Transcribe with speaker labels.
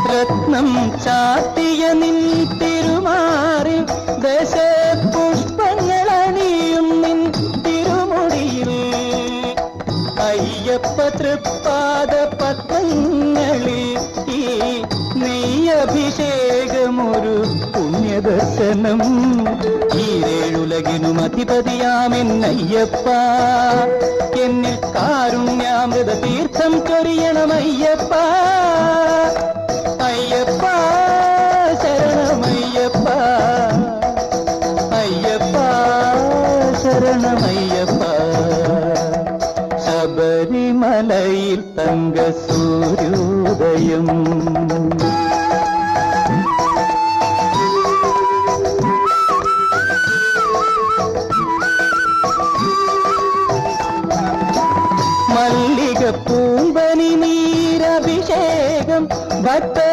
Speaker 1: രത്നം ചാത്തിയ നിൻ തിരുമാറിൽ ദശപുഷ്പങ്ങളണിയും നിൻ തിരുമുടിയിൽ അയ്യപ്പ തൃപ്പാദ പത്മങ്ങളിൽ ഈ നെയ്യഭിഷേകമൊരു പുണ്യദർശനം ഈരേഴുലകിനും അധിപതിയാമെന്നയ്യപ്പ എന്നിൽ കാരുണ്യാമൃത തീർത്ഥം ചൊരിയണമയ്യപ്പ അയ്യപ്പ ശരണമയ്യപ്പ അയ്യപ്പ ശരണമയ്യപ്പ ശബരിമലയിൽ തങ്ക സൂര്യോദയം മല്ലിക പൂമ്പനി നീരഭിഷേകം ഭക്ത